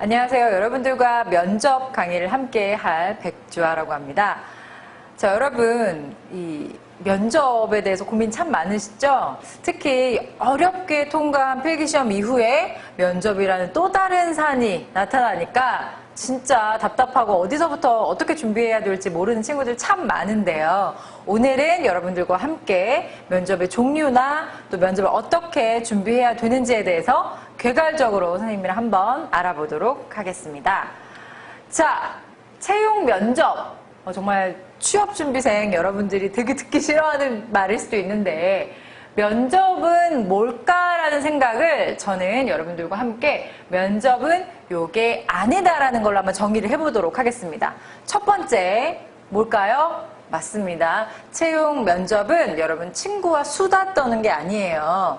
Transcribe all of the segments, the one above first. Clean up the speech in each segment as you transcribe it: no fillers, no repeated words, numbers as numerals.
안녕하세요. 여러분들과 면접 강의를 함께 할 백주아라고 합니다. 자, 여러분, 이 면접에 대해서 고민 참 많으시죠? 특히 어렵게 통과한 필기시험 이후에 면접이라는 또 다른 산이 나타나니까 진짜 답답하고 어디서부터 어떻게 준비해야 될지 모르는 친구들 참 많은데요. 오늘은 여러분들과 함께 면접의 종류나 또 면접을 어떻게 준비해야 되는지에 대해서 개괄적으로 선생님이랑 한번 알아보도록 하겠습니다. 자, 채용 면접. 정말 취업준비생 여러분들이 되게 듣기 싫어하는 말일 수도 있는데 면접은 뭘까라는 생각을 저는 여러분들과 함께 면접은 요게 아니다라는 걸로 한번 정의를 해보도록 하겠습니다. 첫 번째 뭘까요? 맞습니다. 채용 면접은 여러분 친구와 수다 떠는 게 아니에요.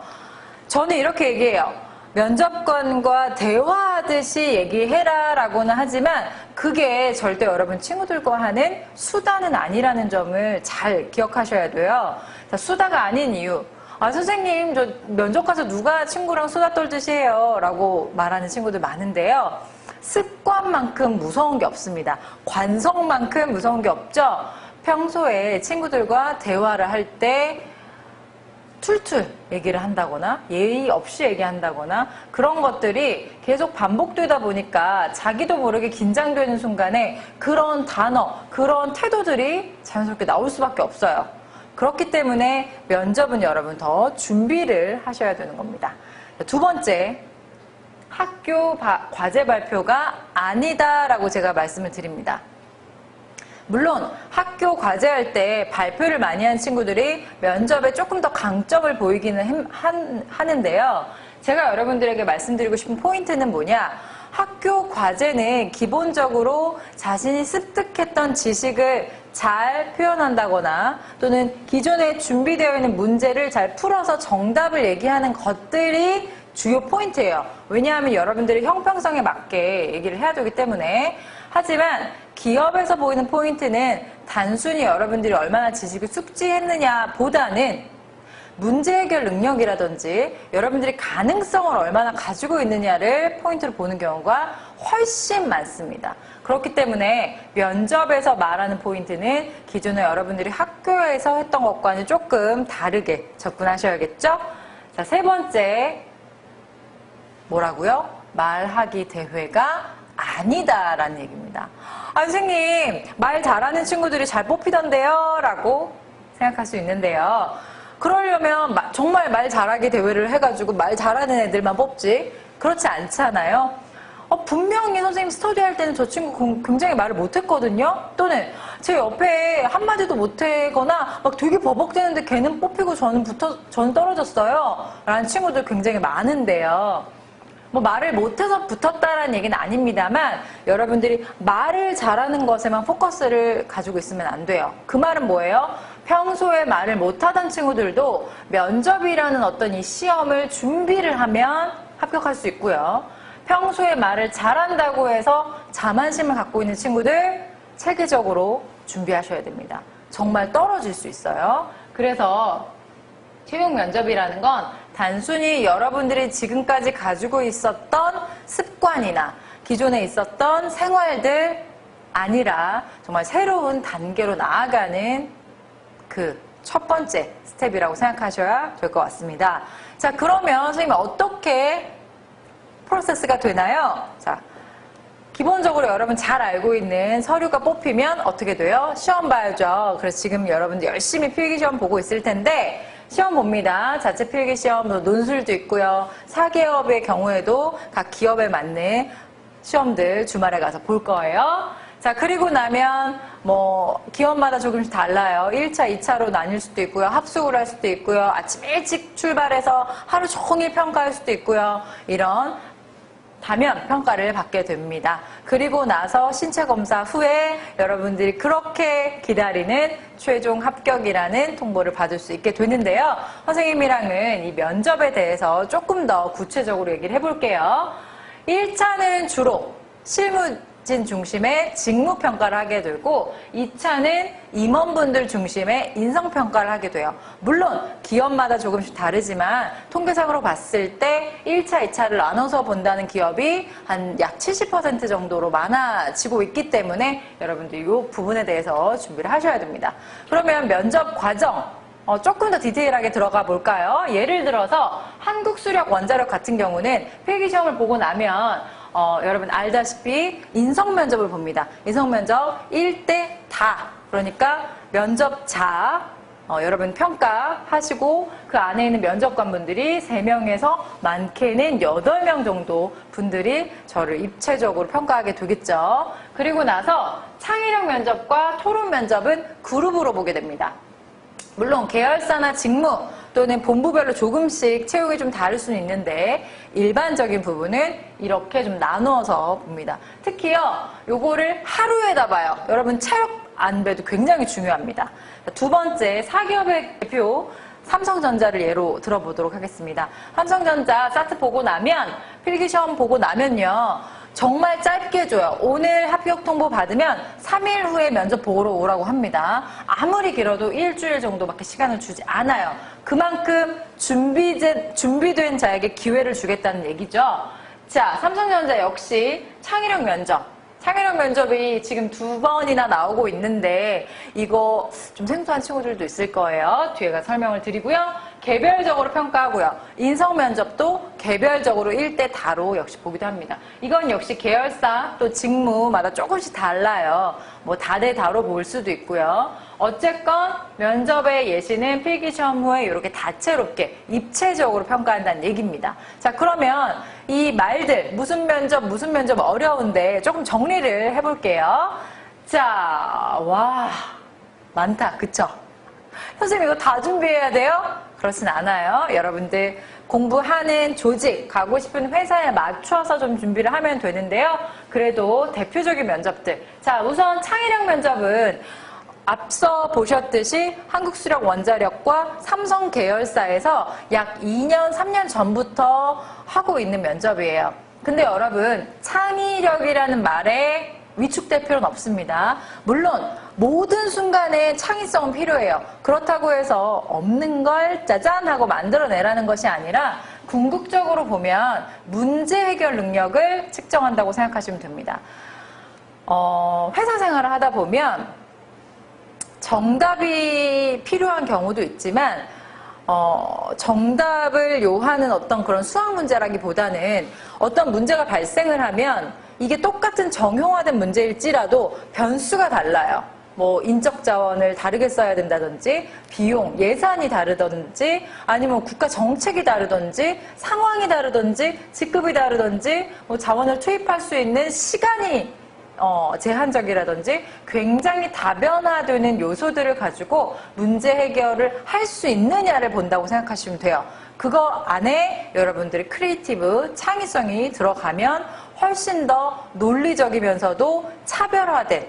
저는 이렇게 얘기해요. 면접관과 대화하듯이 얘기해라 라고는 하지만 그게 절대 여러분 친구들과 하는 수다는 아니라는 점을 잘 기억하셔야 돼요. 자, 수다가 아닌 이유. 선생님, 저 면접 가서 누가 친구랑 수다 떨듯이 해요 라고 말하는 친구들 많은데요. 습관만큼 무서운 게 없습니다. 관성만큼 무서운 게 없죠. 평소에 친구들과 대화를 할 때 툴툴 얘기를 한다거나 예의 없이 얘기한다거나 그런 것들이 계속 반복되다 보니까 자기도 모르게 긴장되는 순간에 그런 단어, 그런 태도들이 자연스럽게 나올 수밖에 없어요. 그렇기 때문에 면접은 여러분 더 준비를 하셔야 되는 겁니다. 두 번째, 학교 과제 발표가 아니다라고 제가 말씀을 드립니다. 물론 학교 과제할 때 발표를 많이 한 친구들이 면접에 조금 더 강점을 보이기는 하는데요. 제가 여러분들에게 말씀드리고 싶은 포인트는 뭐냐? 학교 과제는 기본적으로 자신이 습득했던 지식을 잘 표현한다거나 또는 기존에 준비되어 있는 문제를 잘 풀어서 정답을 얘기하는 것들이 주요 포인트예요. 왜냐하면 여러분들이 형평성에 맞게 얘기를 해야 되기 때문에. 하지만 기업에서 보이는 포인트는 단순히 여러분들이 얼마나 지식을 숙지했느냐 보다는 문제 해결 능력이라든지 여러분들이 가능성을 얼마나 가지고 있느냐를 포인트로 보는 경우가 훨씬 많습니다. 그렇기 때문에 면접에서 말하는 포인트는 기존에 여러분들이 학교에서 했던 것과는 조금 다르게 접근하셔야겠죠? 자, 세 번째 뭐라고요? 말하기 대회가 아니다라는 얘기입니다. 선생님, 말 잘하는 친구들이 잘 뽑히던데요? 라고 생각할 수 있는데요. 그러려면 정말 말 잘하기 대회를 해가지고 말 잘하는 애들만 뽑지? 그렇지 않잖아요. 분명히 선생님 스터디할 때는 저 친구 굉장히 말을 못했거든요? 또는 제 옆에 한마디도 못하거나 막 되게 버벅대는데 걔는 뽑히고 저는 떨어졌어요. 라는 친구들 굉장히 많은데요. 말을 못해서 붙었다라는 얘기는 아닙니다만 여러분들이 말을 잘하는 것에만 포커스를 가지고 있으면 안 돼요. 그 말은 뭐예요? 평소에 말을 못하던 친구들도 면접이라는 어떤 이 시험을 준비를 하면 합격할 수 있고요. 평소에 말을 잘한다고 해서 자만심을 갖고 있는 친구들 체계적으로 준비하셔야 됩니다. 정말 떨어질 수 있어요. 그래서 채용 면접이라는 건 단순히 여러분들이 지금까지 가지고 있었던 습관이나 기존에 있었던 생활들 아니라 정말 새로운 단계로 나아가는 그 첫 번째 스텝이라고 생각하셔야 될 것 같습니다. 자, 그러면 선생님 어떻게 프로세스가 되나요? 자, 기본적으로 여러분 잘 알고 있는 서류가 뽑히면 어떻게 돼요? 시험 봐야죠. 그래서 지금 여러분들 열심히 필기시험 보고 있을 텐데 시험 봅니다. 자체 필기시험, 논술도 있고요. 사기업의 경우에도 각 기업에 맞는 시험들 주말에 가서 볼 거예요. 자, 그리고 나면 기업마다 조금씩 달라요. 1차, 2차로 나뉠 수도 있고요. 합숙을 할 수도 있고요. 아침 일찍 출발해서 하루 종일 평가할 수도 있고요. 이런 다면 평가를 받게 됩니다. 그리고 나서 신체 검사 후에 여러분들이 그렇게 기다리는 최종 합격이라는 통보를 받을 수 있게 되는데요. 선생님이랑은 이 면접에 대해서 조금 더 구체적으로 얘기를 해볼게요. 1차는 주로 실무 제작진 중심의 직무평가를 하게 되고 2차는 임원분들 중심의 인성평가를 하게 돼요. 물론 기업마다 조금씩 다르지만 통계상으로 봤을 때 1차, 2차를 나눠서 본다는 기업이 한 약 70% 정도로 많아지고 있기 때문에 여러분들 이 부분에 대해서 준비를 하셔야 됩니다. 그러면 면접 과정 조금 더 디테일하게 들어가 볼까요? 예를 들어서 한국수력 원자력 같은 경우는 필기시험을 보고 나면 여러분 알다시피 인성면접을 봅니다. 인성면접 1대 다. 그러니까 면접자 여러분 평가하시고 그 안에 있는 면접관분들이 3명에서 많게는 8명 정도 분들이 저를 입체적으로 평가하게 되겠죠. 그리고 나서 창의력 면접과 토론 면접은 그룹으로 보게 됩니다. 물론 계열사나 직무 또는 본부별로 조금씩 채용이 좀 다를 수는 있는데 일반적인 부분은 이렇게 좀 나누어서 봅니다. 특히요, 요거를 하루에다 봐요. 여러분 체력 안배도 굉장히 중요합니다. 두 번째, 사기업의 대표 삼성전자를 예로 들어보도록 하겠습니다. 삼성전자 사트 보고 나면 필기시험 보고 나면요. 정말 짧게 줘요. 오늘 합격 통보 받으면 3일 후에 면접 보러 오라고 합니다. 아무리 길어도 일주일 정도밖에 시간을 주지 않아요. 그만큼 준비된 자에게 기회를 주겠다는 얘기죠. 자, 삼성전자 역시 창의력 면접. 창의력 면접이 지금 2번이나 나오고 있는데 이거 좀 생소한 친구들도 있을 거예요. 뒤에 가 설명을 드리고요. 개별적으로 평가하고요. 인성 면접도 개별적으로 1대 다로 역시 보기도 합니다. 이건 역시 계열사 또 직무마다 조금씩 달라요. 뭐 다대 다로 볼 수도 있고요. 어쨌건 면접의 예시는 필기시험 후에 이렇게 다채롭게 입체적으로 평가한다는 얘기입니다. 자, 그러면 이 말들 무슨 면접 어려운데 조금 정리를 해볼게요. 자, 와 많다, 그쵸? 선생님 이거 다 준비해야 돼요? 그렇진 않아요. 여러분들 공부하는 조직, 가고 싶은 회사에 맞춰서 좀 준비를 하면 되는데요. 그래도 대표적인 면접들. 자, 우선 창의력 면접은 앞서 보셨듯이 한국수력 원자력과 삼성 계열사에서 약 2년, 3년 전부터 하고 있는 면접이에요. 근데 여러분, 창의력이라는 말에 위축될 필요는 없습니다. 물론 모든 순간에 창의성은 필요해요. 그렇다고 해서 없는 걸 짜잔 하고 만들어내라는 것이 아니라 궁극적으로 보면 문제 해결 능력을 측정한다고 생각하시면 됩니다. 회사 생활을 하다 보면 정답이 필요한 경우도 있지만 정답을 요하는 어떤 그런 수학 문제라기보다는 어떤 문제가 발생을 하면 이게 똑같은 정형화된 문제일지라도 변수가 달라요. 뭐 인적 자원을 다르게 써야 된다든지 비용, 예산이 다르든지 아니면 국가 정책이 다르든지 상황이 다르든지 직급이 다르든지 뭐 자원을 투입할 수 있는 시간이 제한적이라든지 굉장히 다변화되는 요소들을 가지고 문제 해결을 할 수 있느냐를 본다고 생각하시면 돼요. 그거 안에 여러분들의 크리에이티브, 창의성이 들어가면 훨씬 더 논리적이면서도 차별화된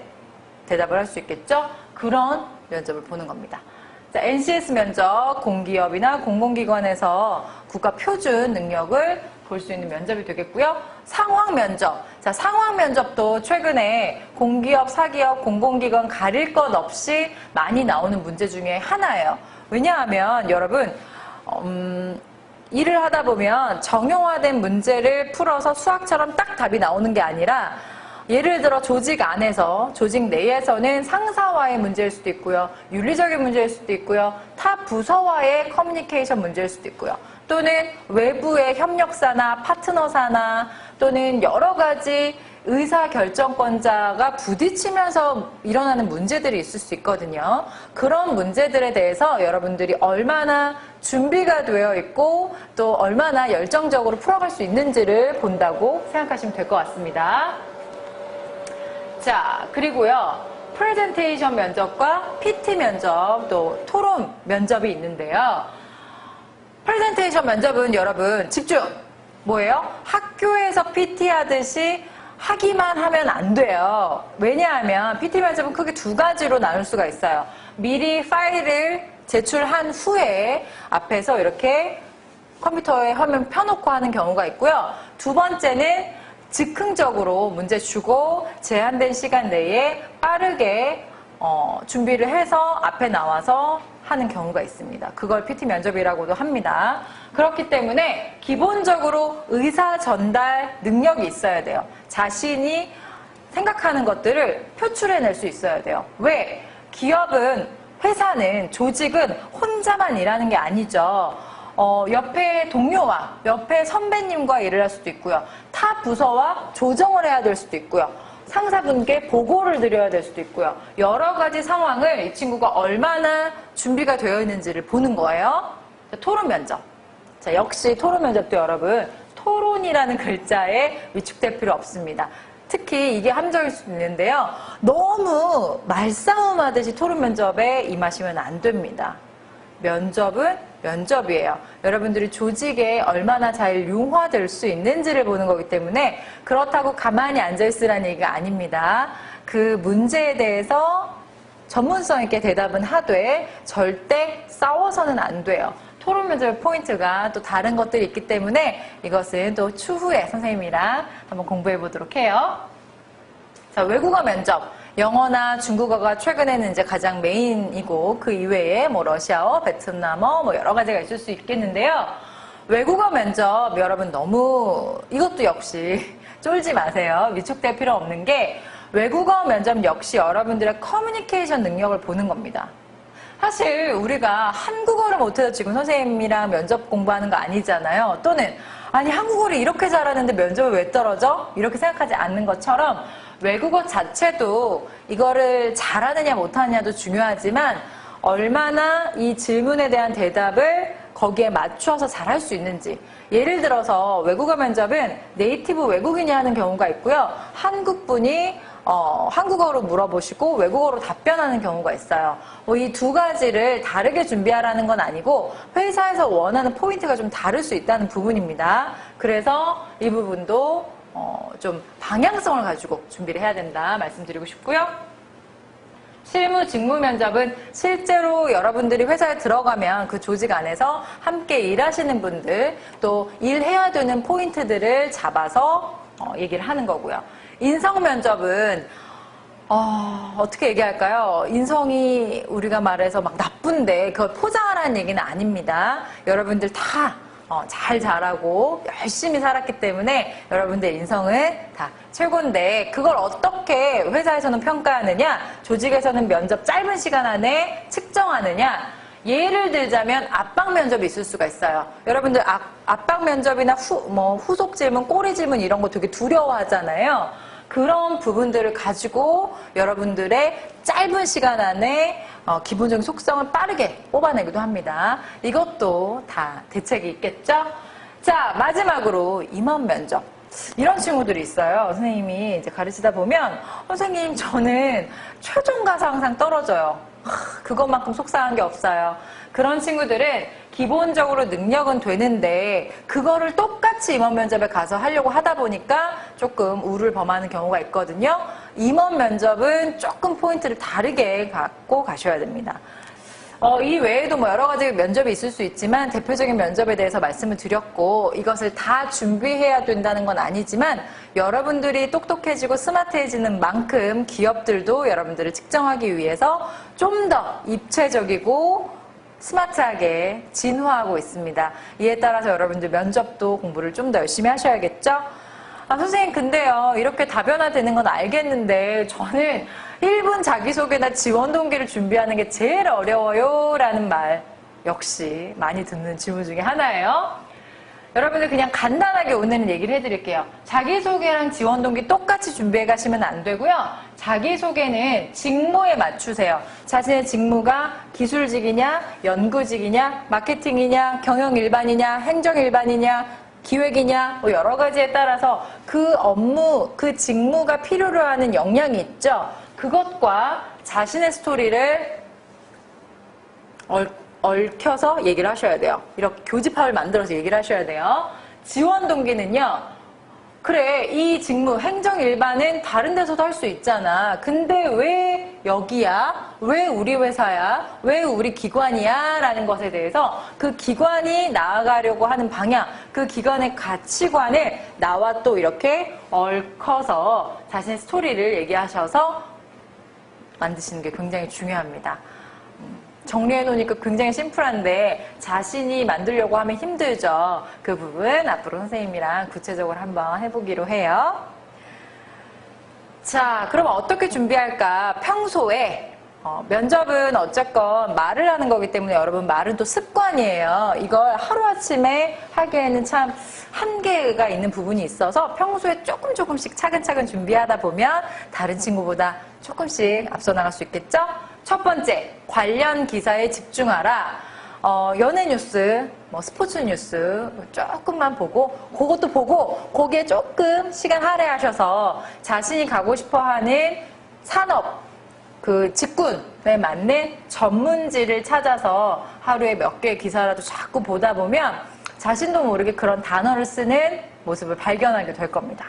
대답을 할 수 있겠죠? 그런 면접을 보는 겁니다. 자, NCS 면접, 공기업이나 공공기관에서 국가 표준 능력을 볼 수 있는 면접이 되겠고요. 상황 면접. 자, 상황 면접도 최근에 공기업, 사기업, 공공기관 가릴 것 없이 많이 나오는 문제 중에 하나예요. 왜냐하면 여러분, 일을 하다 보면 정형화된 문제를 풀어서 수학처럼 딱 답이 나오는 게 아니라 예를 들어 조직 안에서, 조직 내에서는 상사와의 문제일 수도 있고요. 윤리적인 문제일 수도 있고요. 타 부서와의 커뮤니케이션 문제일 수도 있고요. 또는 외부의 협력사나 파트너사나 또는 여러 가지 의사결정권자가 부딪히면서 일어나는 문제들이 있을 수 있거든요. 그런 문제들에 대해서 여러분들이 얼마나 준비가 되어 있고 또 얼마나 열정적으로 풀어갈 수 있는지를 본다고 생각하시면 될 것 같습니다. 자, 그리고요. 프레젠테이션 면접과 PT 면접, 또 토론 면접이 있는데요. 프레젠테이션 면접은 여러분 집중! 뭐예요? 학교에서 PT 하듯이 하기만 하면 안 돼요. 왜냐하면 PT 면접은 크게 2가지로 나눌 수가 있어요. 미리 파일을 제출한 후에 앞에서 이렇게 컴퓨터에 화면 펴놓고 하는 경우가 있고요. 두 번째는 즉흥적으로 문제 주고 제한된 시간 내에 빠르게 준비를 해서 앞에 나와서 하는 경우가 있습니다. 그걸 PT 면접이라고도 합니다. 그렇기 때문에 기본적으로 의사 전달 능력이 있어야 돼요. 자신이 생각하는 것들을 표출해낼 수 있어야 돼요. 왜? 기업은, 회사는, 조직은 혼자만 일하는 게 아니죠. 옆에 동료와 옆에 선배님과 일을 할 수도 있고요. 타 부서와 조정을 해야 될 수도 있고요. 상사분께 보고를 드려야 될 수도 있고요. 여러 가지 상황을 이 친구가 얼마나 준비가 되어 있는지를 보는 거예요. 토론 면접. 자, 역시 토론 면접도 여러분, 토론이라는 글자에 위축될 필요 없습니다. 특히 이게 함정일 수 있는데요. 너무 말싸움 하듯이 토론 면접에 임하시면 안 됩니다. 면접은 면접이에요. 여러분들이 조직에 얼마나 잘 융화될 수 있는지를 보는 거기 때문에 그렇다고 가만히 앉아있으라는 얘기가 아닙니다. 그 문제에 대해서 전문성 있게 대답은 하되 절대 싸워서는 안 돼요. 토론 면접의 포인트가 또 다른 것들이 있기 때문에 이것은 또 추후에 선생님이랑 한번 공부해 보도록 해요. 자, 외국어 면접. 영어나 중국어가 최근에는 이제 가장 메인이고 그 이외에 뭐 러시아어, 베트남어 뭐 여러 가지가 있을 수 있겠는데요. 외국어 면접 여러분 너무 이것도 역시 쫄지 마세요. 위축될 필요 없는 게 외국어 면접 역시 여러분들의 커뮤니케이션 능력을 보는 겁니다. 사실 우리가 한국어를 못해서 지금 선생님이랑 면접 공부하는 거 아니잖아요. 또는 아니 한국어를 이렇게 잘하는데 면접을 왜 떨어져? 이렇게 생각하지 않는 것처럼 외국어 자체도 이거를 잘하느냐 못하느냐도 중요하지만 얼마나 이 질문에 대한 대답을 거기에 맞추어서 잘할 수 있는지. 예를 들어서 외국어 면접은 네이티브 외국인이 하는 경우가 있고요. 한국분이 한국어로 물어보시고 외국어로 답변하는 경우가 있어요. 이 두 가지를 다르게 준비하라는 건 아니고 회사에서 원하는 포인트가 좀 다를 수 있다는 부분입니다. 그래서 이 부분도 좀 방향성을 가지고 준비를 해야 된다 말씀드리고 싶고요. 실무 직무 면접은 실제로 여러분들이 회사에 들어가면 그 조직 안에서 함께 일하시는 분들 또 일해야 되는 포인트들을 잡아서 얘기를 하는 거고요. 인성 면접은 어떻게 얘기할까요? 인성이 우리가 말해서 막 나쁜데 그걸 포장하라는 얘기는 아닙니다. 여러분들 다 잘 자라고 열심히 살았기 때문에 여러분들 인성은 다 최고인데 그걸 어떻게 회사에서는 평가하느냐, 조직에서는 면접 짧은 시간 안에 측정하느냐. 예를 들자면 압박 면접이 있을 수가 있어요. 여러분들 압박 면접이나 후속 질문, 꼬리 질문 이런 거 되게 두려워하잖아요. 그런 부분들을 가지고 여러분들의 짧은 시간 안에 기본적인 속성을 빠르게 뽑아내기도 합니다. 이것도 다 대책이 있겠죠? 자, 마지막으로 임원 면접. 이런 친구들이 있어요. 선생님이 이제 가르치다 보면 선생님 저는 최종 가서 항상 떨어져요. 그것만큼 속상한 게 없어요. 그런 친구들은 기본적으로 능력은 되는데 그거를 똑같이 임원 면접에 가서 하려고 하다 보니까 조금 우를 범하는 경우가 있거든요. 임원 면접은 조금 포인트를 다르게 갖고 가셔야 됩니다. 이 외에도 뭐 여러 가지 면접이 있을 수 있지만 대표적인 면접에 대해서 말씀을 드렸고 이것을 다 준비해야 된다는 건 아니지만 여러분들이 똑똑해지고 스마트해지는 만큼 기업들도 여러분들을 측정하기 위해서 좀 더 입체적이고 스마트하게 진화하고 있습니다. 이에 따라서 여러분들 면접도 공부를 좀 더 열심히 하셔야겠죠? 선생님 근데요 이렇게 다변화되는 건 알겠는데 저는 1분 자기소개나 지원 동기를 준비하는 게 제일 어려워요 라는 말 역시 많이 듣는 질문 중에 하나예요. 여러분들 그냥 간단하게 오늘은 얘기를 해드릴게요. 자기소개랑 지원 동기 똑같이 준비해 가시면 안 되고요. 자기소개는 직무에 맞추세요. 자신의 직무가 기술직이냐, 연구직이냐, 마케팅이냐, 경영 일반이냐, 행정 일반이냐, 기획이냐, 뭐 여러 가지에 따라서 그 업무, 그 직무가 필요로 하는 역량이 있죠. 그것과 자신의 스토리를 얽혀서 얘기를 하셔야 돼요. 이렇게 교집합을 만들어서 얘기를 하셔야 돼요. 지원 동기는요. 그래, 이 직무, 행정 일반은 다른 데서도 할 수 있잖아. 근데 왜 여기야? 왜 우리 회사야? 왜 우리 기관이야? 라는 것에 대해서 그 기관이 나아가려고 하는 방향, 그 기관의 가치관을 나와 또 이렇게 얽혀서 자신의 스토리를 얘기하셔서 만드시는 게 굉장히 중요합니다. 정리해 놓으니까 굉장히 심플한데 자신이 만들려고 하면 힘들죠. 그 부분 앞으로 선생님이랑 구체적으로 한번 해보기로 해요. 자, 그럼 어떻게 준비할까? 평소에 면접은 어쨌건 말을 하는 거기 때문에 여러분 말은 또 습관이에요. 이걸 하루아침에 하기에는 참 한계가 있는 부분이 있어서 평소에 조금씩 차근차근 준비하다 보면 다른 친구보다 조금씩 앞서 나갈 수 있겠죠? 첫 번째, 관련 기사에 집중하라. 연예 뉴스, 스포츠 뉴스 조금만 보고, 그것도 보고, 거기에 조금 시간 할애하셔서 자신이 가고 싶어 하는 산업, 그 직군에 맞는 전문지를 찾아서 하루에 몇 개의 기사라도 자꾸 보다 보면 자신도 모르게 그런 단어를 쓰는 모습을 발견하게 될 겁니다.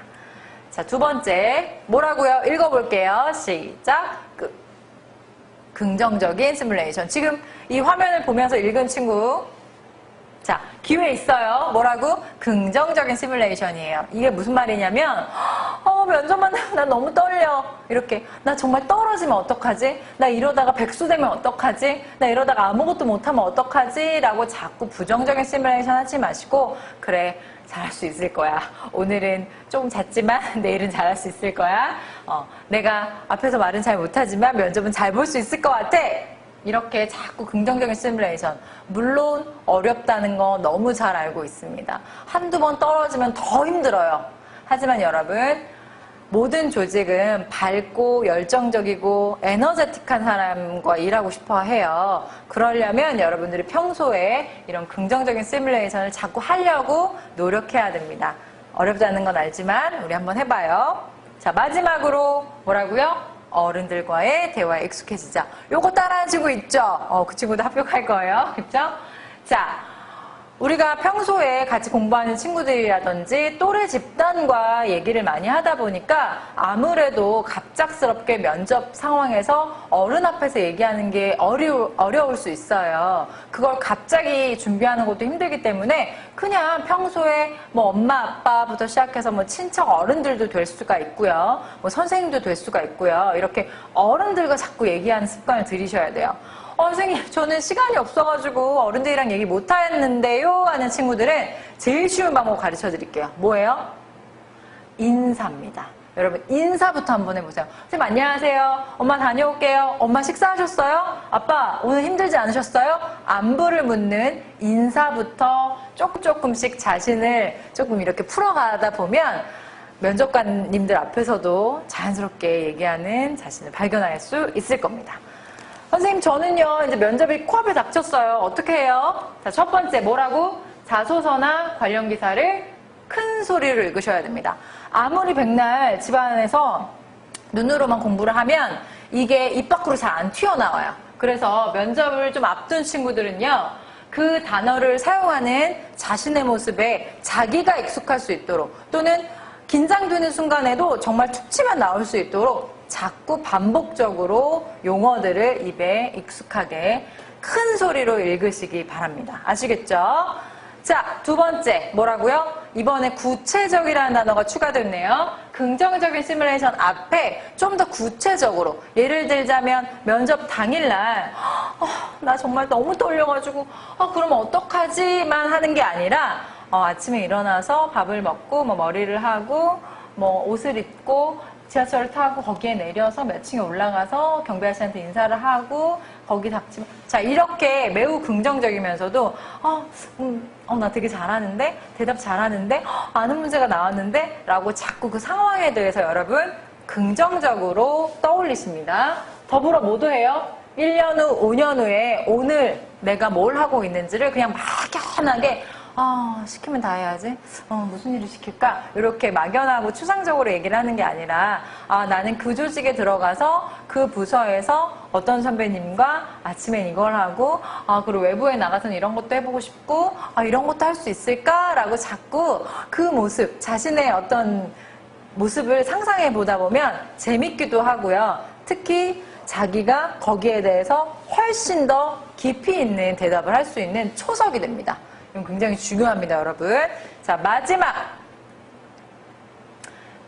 자, 두 번째, 뭐라고요? 읽어볼게요. 시작. 긍정적인 시뮬레이션. 지금 이 화면을 보면서 읽은 친구, 자, 기회 있어요. 뭐라고? 긍정적인 시뮬레이션이에요. 이게 무슨 말이냐면 면접만 하면 나 너무 떨려. 이렇게 나 정말 떨어지면 어떡하지? 나 이러다가 백수 되면 어떡하지? 나 이러다가 아무것도 못하면 어떡하지? 라고 자꾸 부정적인 시뮬레이션 하지 마시고, 그래, 잘할 수 있을 거야. 오늘은 조금 잤지만 내일은 잘할 수 있을 거야. 내가 앞에서 말은 잘 못하지만 면접은 잘 볼 수 있을 것 같아. 이렇게 자꾸 긍정적인 시뮬레이션. 물론 어렵다는 거 너무 잘 알고 있습니다. 한두 번 떨어지면 더 힘들어요. 하지만 여러분, 모든 조직은 밝고 열정적이고 에너제틱한 사람과 일하고 싶어 해요. 그러려면 여러분들이 평소에 이런 긍정적인 시뮬레이션을 자꾸 하려고 노력해야 됩니다. 어렵다는 건 알지만 우리 한번 해봐요. 자, 마지막으로 뭐라고요? 어른들과의 대화에 익숙해지자. 요거 따라하시고 있죠? 그 친구도 합격할 거예요. 그쵸? 자, 우리가 평소에 같이 공부하는 친구들이라든지 또래 집단과 얘기를 많이 하다 보니까 아무래도 갑작스럽게 면접 상황에서 어른 앞에서 얘기하는 게 어려울 수 있어요. 그걸 갑자기 준비하는 것도 힘들기 때문에 그냥 평소에 엄마, 아빠부터 시작해서 친척 어른들도 될 수가 있고요. 선생님도 될 수가 있고요. 이렇게 어른들과 자꾸 얘기하는 습관을 들이셔야 돼요. 선생님, 저는 시간이 없어가지고 어른들이랑 얘기 못하겠는데요 하는 친구들은 제일 쉬운 방법 가르쳐 드릴게요. 뭐예요? 인사입니다. 여러분, 인사부터 한번 해보세요. 선생님, 안녕하세요. 엄마 다녀올게요. 엄마 식사하셨어요? 아빠, 오늘 힘들지 않으셨어요? 안부를 묻는 인사부터 조금씩 자신을 조금 이렇게 풀어가다 보면 면접관님들 앞에서도 자연스럽게 얘기하는 자신을 발견할 수 있을 겁니다. 선생님, 저는요, 이제 면접이 코앞에 닥쳤어요. 어떻게 해요? 자, 첫 번째, 뭐라고? 자소서나 관련 기사를 큰 소리로 읽으셔야 됩니다. 아무리 백날 집안에서 눈으로만 공부를 하면 이게 입 밖으로 잘 안 튀어나와요. 그래서 면접을 좀 앞둔 친구들은요, 그 단어를 사용하는 자신의 모습에 자기가 익숙할 수 있도록 또는 긴장되는 순간에도 정말 툭 치면 나올 수 있도록 자꾸 반복적으로 용어들을 입에 익숙하게 큰 소리로 읽으시기 바랍니다. 아시겠죠? 자, 두 번째 뭐라고요? 이번에 구체적이라는 단어가 추가됐네요. 긍정적인 시뮬레이션 앞에 좀 더 구체적으로, 예를 들자면 면접 당일날 나 정말 너무 떨려가지고 그럼 어떡하지만 하는 게 아니라 아침에 일어나서 밥을 먹고 머리를 하고 옷을 입고 지하철을 타고 거기에 내려서 몇 층에 올라가서 경비 아저씨한테 인사를 하고 거기 닥치면, 자, 이렇게 매우 긍정적이면서도 나 되게 잘하는데, 대답 잘하는데, 아는 문제가 나왔는데 라고 자꾸 그 상황에 대해서 여러분 긍정적으로 떠올리십니다. 더불어 뭐도 해요? 1년 후, 5년 후에 오늘 내가 뭘 하고 있는지를 그냥 막연하게 시키면 다 해야지. 무슨 일을 시킬까? 이렇게 막연하고 추상적으로 얘기를 하는 게 아니라, 나는 그 조직에 들어가서 그 부서에서 어떤 선배님과 아침엔 이걸 하고, 그리고 외부에 나가서는 이런 것도 해보고 싶고, 이런 것도 할 수 있을까라고 자꾸 그 모습, 자신의 어떤 모습을 상상해 보다 보면 재밌기도 하고요. 특히 자기가 거기에 대해서 훨씬 더 깊이 있는 대답을 할 수 있는 초석이 됩니다. 이건 굉장히 중요합니다, 여러분. 자, 마지막.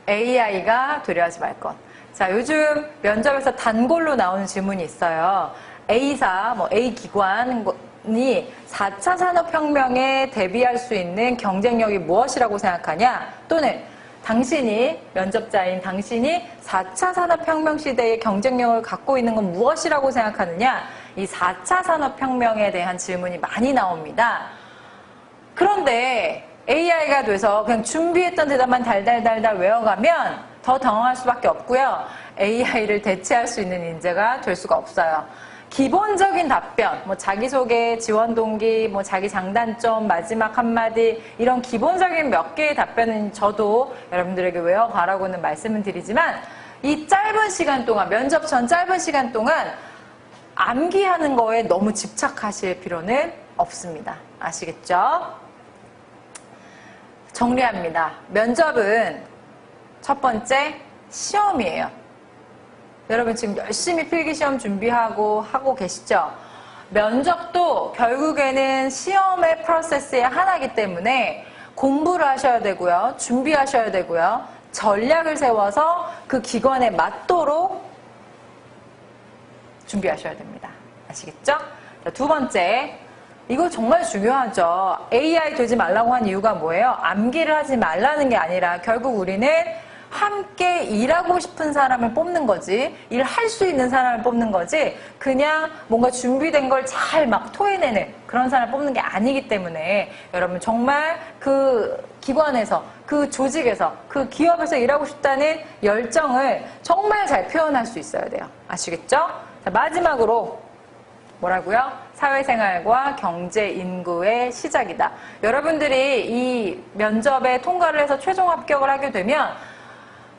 AI가 되려하지 말 것. 자, 요즘 면접에서 단골로 나오는 질문이 있어요. A사, A기관이 4차 산업혁명에 대비할 수 있는 경쟁력이 무엇이라고 생각하냐? 또는 당신이, 면접자인 당신이 4차 산업혁명 시대의 경쟁력을 갖고 있는 건 무엇이라고 생각하느냐? 이 4차 산업혁명에 대한 질문이 많이 나옵니다. 그런데 AI가 돼서 그냥 준비했던 대답만 달달달달 외워가면 더 당황할 수밖에 없고요. AI를 대체할 수 있는 인재가 될 수가 없어요. 기본적인 답변, 자기소개, 지원 동기, 자기 장단점, 마지막 한마디 이런 기본적인 몇 개의 답변은 저도 여러분들에게 외워가라고는 말씀을 드리지만 이 짧은 시간 동안, 면접 전 짧은 시간 동안 암기하는 거에 너무 집착하실 필요는 없습니다. 아시겠죠? 정리합니다. 면접은 첫 번째 시험이에요. 여러분 지금 열심히 필기시험 준비하고 계시죠? 면접도 결국에는 시험의 프로세스의 하나이기 때문에 공부를 하셔야 되고요. 준비하셔야 되고요. 전략을 세워서 그 기관에 맞도록 준비하셔야 됩니다. 아시겠죠? 자, 두 번째, 이거 정말 중요하죠. AI 되지 말라고 한 이유가 뭐예요? 암기를 하지 말라는 게 아니라 결국 우리는 함께 일하고 싶은 사람을 뽑는 거지, 일할 수 있는 사람을 뽑는 거지, 그냥 뭔가 준비된 걸 잘 막 토해내는 그런 사람을 뽑는 게 아니기 때문에 여러분 정말 그 기관에서, 그 조직에서, 그 기업에서 일하고 싶다는 열정을 정말 잘 표현할 수 있어야 돼요. 아시겠죠? 자, 마지막으로 뭐라고요? 사회생활과 경제 인구의 시작이다. 여러분들이 이 면접에 통과를 해서 최종 합격을 하게 되면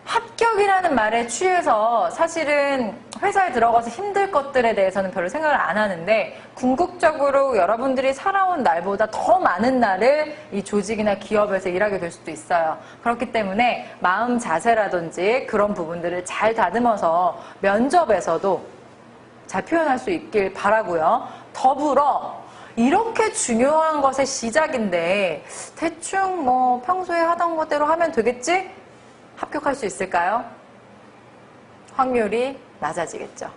합격이라는 말에 취해서 사실은 회사에 들어가서 힘들 것들에 대해서는 별로 생각을 안 하는데 궁극적으로 여러분들이 살아온 날보다 더 많은 날을 이 조직이나 기업에서 일하게 될 수도 있어요. 그렇기 때문에 마음 자세라든지 그런 부분들을 잘 다듬어서 면접에서도 잘 표현할 수 있길 바라고요. 더불어 이렇게 중요한 것의 시작인데 대충 평소에 하던 것대로 하면 되겠지? 합격할 수 있을까요? 확률이 낮아지겠죠.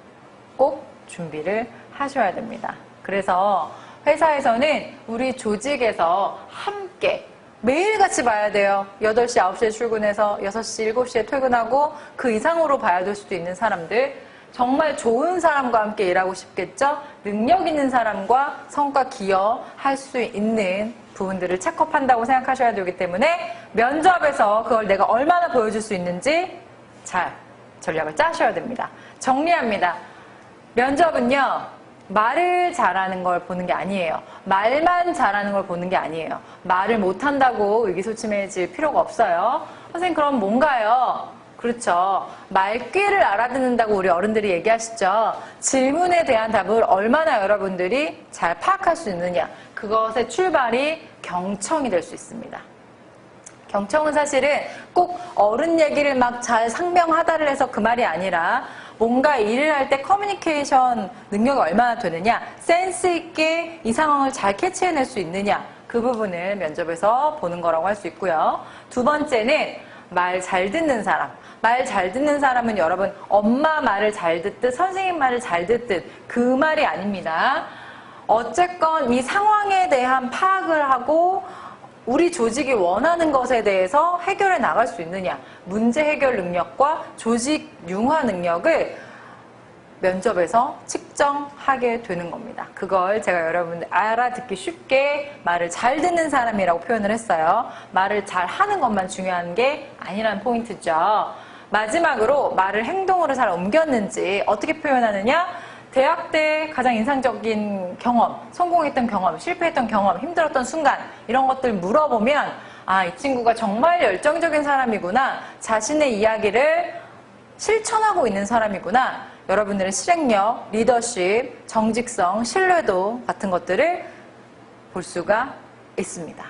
꼭 준비를 하셔야 됩니다. 그래서 회사에서는 우리 조직에서 함께 매일같이 봐야 돼요. 8시, 9시에 출근해서 6시, 7시에 퇴근하고 그 이상으로 봐야 될 수도 있는 사람들, 정말 좋은 사람과 함께 일하고 싶겠죠? 능력 있는 사람과 성과 기여할 수 있는 부분들을 체크업한다고 생각하셔야 되기 때문에 면접에서 그걸 내가 얼마나 보여줄 수 있는지 잘 전략을 짜셔야 됩니다. 정리합니다. 면접은요, 말을 잘하는 걸 보는 게 아니에요. 말만 잘하는 걸 보는 게 아니에요. 말을 못한다고 의기소침해질 필요가 없어요. 선생님, 그럼 뭔가요? 그렇죠. 말귀를 알아듣는다고 우리 어른들이 얘기하시죠. 질문에 대한 답을 얼마나 여러분들이 잘 파악할 수 있느냐. 그것의 출발이 경청이 될 수 있습니다. 경청은 사실은 꼭 어른 얘기를 막 잘 상명하다를 해서 그 말이 아니라 뭔가 일을 할 때 커뮤니케이션 능력이 얼마나 되느냐, 센스 있게 이 상황을 잘 캐치해낼 수 있느냐, 그 부분을 면접에서 보는 거라고 할 수 있고요. 두 번째는 말 잘 듣는 사람. 말 잘 듣는 사람은 여러분 엄마 말을 잘 듣듯 선생님 말을 잘 듣듯 그 말이 아닙니다. 어쨌건 이 상황에 대한 파악을 하고 우리 조직이 원하는 것에 대해서 해결해 나갈 수 있느냐, 문제 해결 능력과 조직 융화 능력을 면접에서 측정하게 되는 겁니다. 그걸 제가 여러분들 알아듣기 쉽게 말을 잘 듣는 사람이라고 표현을 했어요. 말을 잘 하는 것만 중요한 게 아니라는 포인트죠. 마지막으로 말을 행동으로 잘 옮겼는지 어떻게 표현하느냐? 대학 때 가장 인상적인 경험, 성공했던 경험, 실패했던 경험, 힘들었던 순간 이런 것들 물어보면 아, 이 친구가 정말 열정적인 사람이구나, 자신의 이야기를 실천하고 있는 사람이구나, 여러분들의 실행력, 리더십, 정직성, 신뢰도 같은 것들을 볼 수가 있습니다.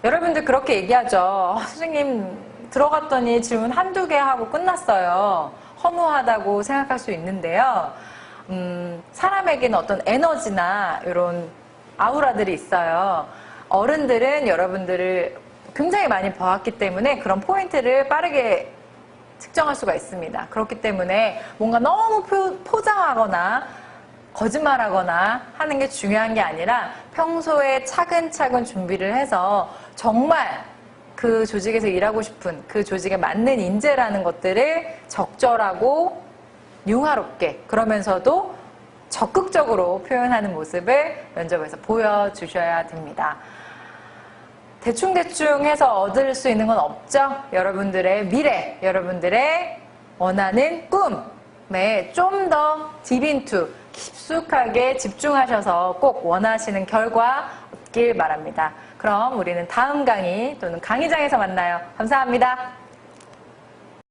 여러분들 그렇게 얘기하죠. 선생님 들어갔더니 질문 한두 개 하고 끝났어요. 허무하다고 생각할 수 있는데요. 사람에게는 어떤 에너지나 이런 아우라들이 있어요. 어른들은 여러분들을 굉장히 많이 봐왔기 때문에 그런 포인트를 빠르게 측정할 수가 있습니다. 그렇기 때문에 뭔가 너무 포장하거나 거짓말하거나 하는 게 중요한 게 아니라 평소에 차근차근 준비를 해서 정말 그 조직에서 일하고 싶은 그 조직에 맞는 인재라는 것들을 적절하고 융화롭게 그러면서도 적극적으로 표현하는 모습을 면접에서 보여주셔야 됩니다. 대충대충 해서 얻을 수 있는 건 없죠. 여러분들의 미래, 여러분들의 원하는 꿈에 좀 더 딥인투 깊숙하게 집중하셔서 꼭 원하시는 결과 얻길 바랍니다. 그럼 우리는 다음 강의 또는 강의장에서 만나요. 감사합니다.